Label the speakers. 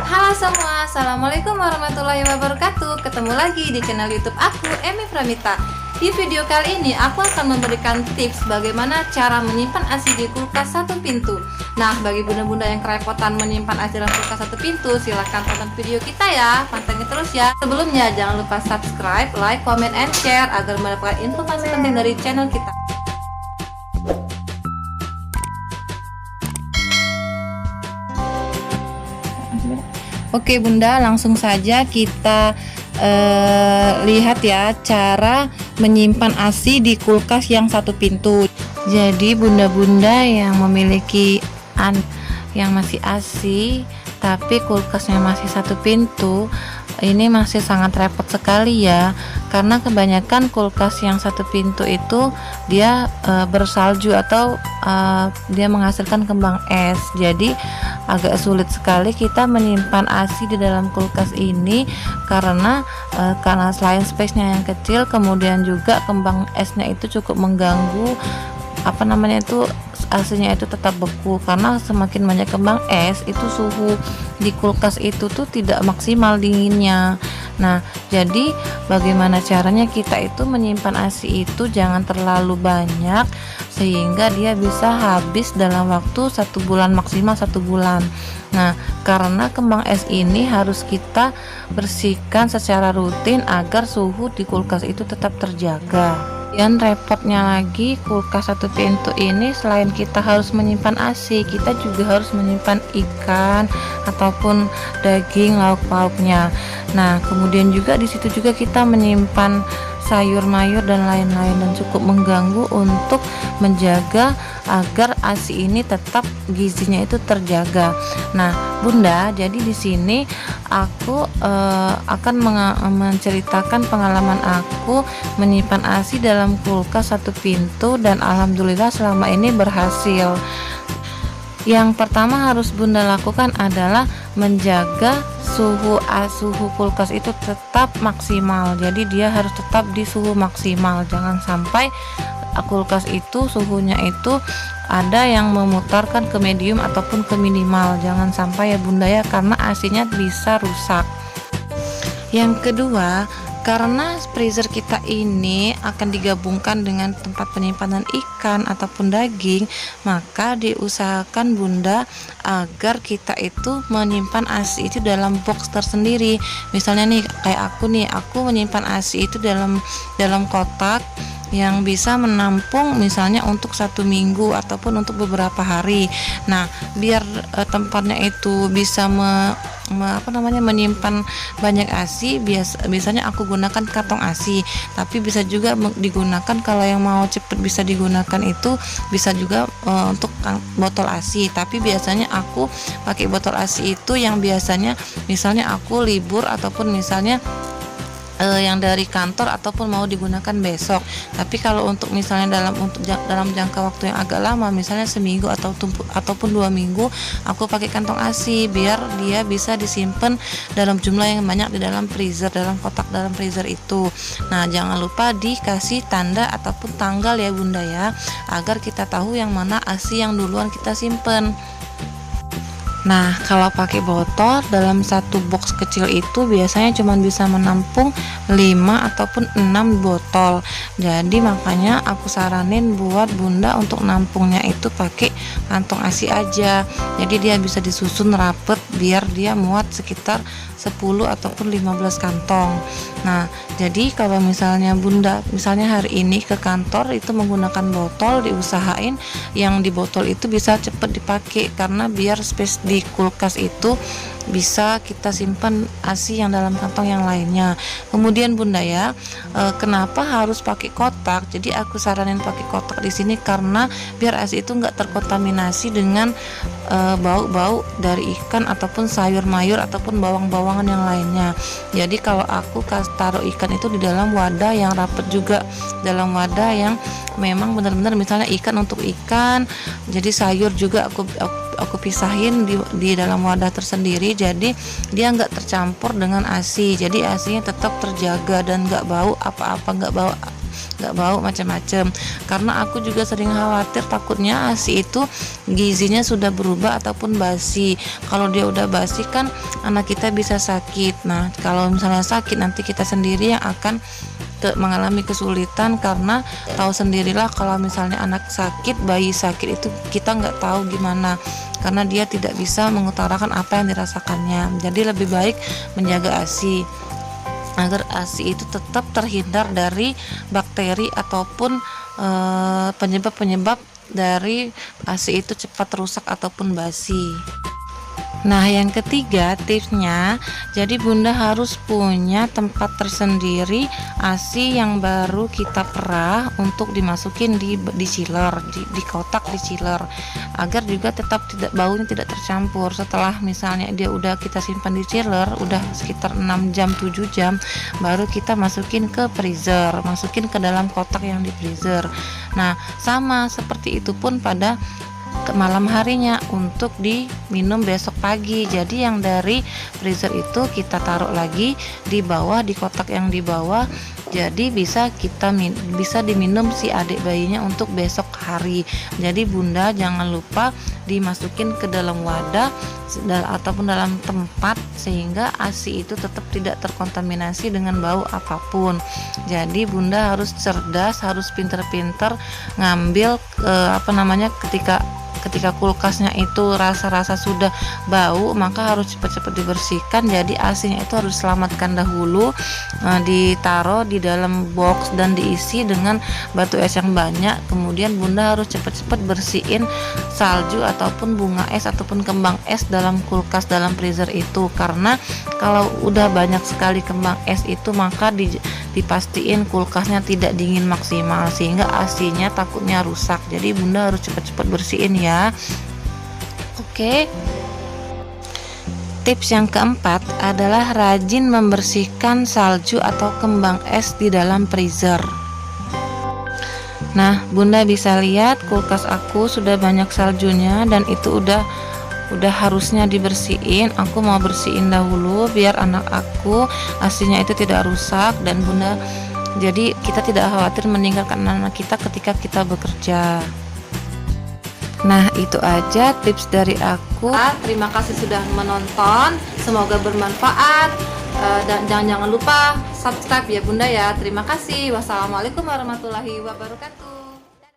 Speaker 1: Halo semua, Assalamualaikum warahmatullahi wabarakatuh. Ketemu lagi di channel YouTube aku, Emi Pramita. Di video kali ini aku akan memberikan tips bagaimana cara menyimpan ASI di kulkas satu pintu. Nah, bagi bunda-bunda yang kerepotan menyimpan ASI dalam kulkas satu pintu, silahkan tonton video kita ya, pantengin terus ya. Sebelumnya jangan lupa subscribe, like, comment, and share agar mendapatkan informasi penting dari channel kita. Oke bunda, langsung saja kita lihat ya cara menyimpan ASI di kulkas yang satu pintu. Jadi bunda-bunda yang memiliki yang masih ASI tapi kulkasnya masih satu pintu, ini masih sangat repot sekali ya, karena kebanyakan kulkas yang satu pintu itu dia bersalju atau dia menghasilkan kembang es. Jadi agak sulit sekali kita menyimpan ASI di dalam kulkas ini karena selain space-nya yang kecil, kemudian juga kembang esnya itu cukup mengganggu ASI-nya itu tetap beku, karena semakin banyak kembang es itu suhu di kulkas itu tuh tidak maksimal dinginnya. Nah, jadi bagaimana caranya kita itu menyimpan ASI itu jangan terlalu banyak sehingga dia bisa habis dalam waktu 1 bulan, maksimal 1 bulan. Nah, karena kembang es ini harus kita bersihkan secara rutin agar suhu di kulkas itu tetap terjaga. Dan repotnya lagi, kulkas satu pintu ini selain kita harus menyimpan ASI, kita juga harus menyimpan ikan ataupun daging, lauk-lauknya. Nah, kemudian juga di situ juga kita menyimpan sayur mayur dan lain-lain, dan cukup mengganggu untuk menjaga agar ASI ini tetap gizinya itu terjaga. Nah, bunda, jadi di sini aku akan menceritakan pengalaman aku menyimpan ASI dalam kulkas satu pintu, dan alhamdulillah selama ini berhasil. Yang pertama harus bunda lakukan adalah menjaga suhu kulkas itu tetap maksimal. Jadi dia harus tetap di suhu maksimal, jangan sampai kulkas itu suhunya itu ada yang memutarkan ke medium ataupun ke minimal, jangan sampai ya bunda ya, karena ASI-nya bisa rusak. Yang kedua, karena freezer kita ini akan digabungkan dengan tempat penyimpanan ikan ataupun daging, maka diusahakan bunda agar kita itu menyimpan ASI itu dalam box tersendiri. Misalnya nih kayak aku menyimpan ASI itu dalam kotak yang bisa menampung misalnya untuk 1 minggu ataupun untuk beberapa hari. Nah, biar tempatnya itu bisa menyimpan banyak ASI, biasanya aku gunakan kantong ASI, tapi bisa juga digunakan kalau yang mau cepet bisa digunakan itu bisa juga untuk botol ASI, tapi biasanya aku pakai botol ASI itu yang biasanya misalnya aku libur ataupun misalnya yang dari kantor ataupun mau digunakan besok. Tapi kalau untuk misalnya dalam jangka waktu yang agak lama, misalnya seminggu ataupun 2 minggu, aku pakai kantong ASI biar dia bisa disimpan dalam jumlah yang banyak di dalam freezer, dalam kotak dalam freezer itu. Nah, jangan lupa dikasih tanda ataupun tanggal ya bunda ya, agar kita tahu yang mana ASI yang duluan kita simpen. Nah, kalau pakai botol dalam satu box kecil itu biasanya cuma bisa menampung 5 ataupun 6 botol. Jadi makanya aku saranin buat bunda untuk nampungnya itu pakai kantong ASI aja. Jadi dia bisa disusun rapet biar dia muat sekitar 10 ataupun 15 kantong. Nah, jadi kalau misalnya bunda hari ini ke kantor itu menggunakan botol, diusahain yang di botol itu bisa cepet dipakai, karena biar space di kulkas itu bisa kita simpan ASI yang dalam kantong yang lainnya. Kemudian bunda ya, kenapa harus pakai kotak? Jadi aku saranin pakai kotak di sini karena biar ASI itu enggak terkontaminasi dengan bau-bau dari ikan ataupun sayur mayur ataupun bawang-bawangan yang lainnya. Jadi kalau aku taruh ikan itu di dalam wadah yang rapet juga, dalam wadah yang memang benar-benar misalnya ikan untuk ikan, jadi sayur juga aku pisahin di dalam wadah tersendiri, jadi dia nggak tercampur dengan ASI, jadi ASInya tetap terjaga dan nggak bau apa-apa, nggak bau nggak bau macam-macam. Karena aku juga sering khawatir takutnya ASI itu gizinya sudah berubah ataupun basi. Kalau dia udah basi kan anak kita bisa sakit. Nah kalau misalnya sakit nanti kita sendiri yang akan mengalami kesulitan, karena tahu sendirilah kalau misalnya anak sakit, bayi sakit itu kita nggak tahu gimana, karena dia tidak bisa mengutarakan apa yang dirasakannya. Jadi lebih baik menjaga ASI agar ASI itu tetap terhindar dari bakteri ataupun penyebab-penyebab dari ASI itu cepat rusak ataupun basi. Nah yang ketiga tipsnya, jadi bunda harus punya tempat tersendiri ASI yang baru kita perah untuk dimasukin di chiller, di kotak di chiller, agar juga tetap baunya tidak tercampur. Setelah misalnya dia udah kita simpan di chiller udah sekitar 6 jam 7 jam, baru kita masukin ke freezer, masukin ke dalam kotak yang di freezer. Nah sama seperti itu pun pada malam harinya untuk diminum besok pagi. Jadi yang dari freezer itu kita taruh lagi di bawah, di kotak yang di bawah, jadi bisa diminum si adik bayinya untuk besok hari. Jadi bunda jangan lupa dimasukin ke dalam wadah ataupun dalam tempat sehingga ASI itu tetap tidak terkontaminasi dengan bau apapun. Jadi bunda harus cerdas, harus pinter-pinter ngambil ketika kulkasnya itu rasa-rasa sudah bau, maka harus cepat-cepat dibersihkan. Jadi ASI-nya itu harus selamatkan dahulu, ditaruh di dalam box dan diisi dengan batu es yang banyak. Kemudian bunda harus cepat-cepat bersihin salju ataupun bunga es ataupun kembang es dalam kulkas, dalam freezer itu, karena kalau udah banyak sekali kembang es itu maka dipastiin kulkasnya tidak dingin maksimal sehingga ASI-nya takutnya rusak. Jadi bunda harus cepat-cepat bersihin ya. Oke. Tips yang keempat adalah rajin membersihkan salju atau kembang es di dalam freezer. Nah, bunda bisa lihat kulkas aku sudah banyak saljunya dan itu udah harusnya dibersihin. Aku mau bersihin dahulu biar anak aku ASI-nya itu tidak rusak, dan bunda jadi kita tidak khawatir meninggalkan anak kita ketika kita bekerja. Nah itu aja tips dari aku. Terima kasih sudah menonton, semoga bermanfaat, dan jangan lupa subscribe ya bunda ya. Terima kasih. Wassalamualaikum warahmatullahi wabarakatuh.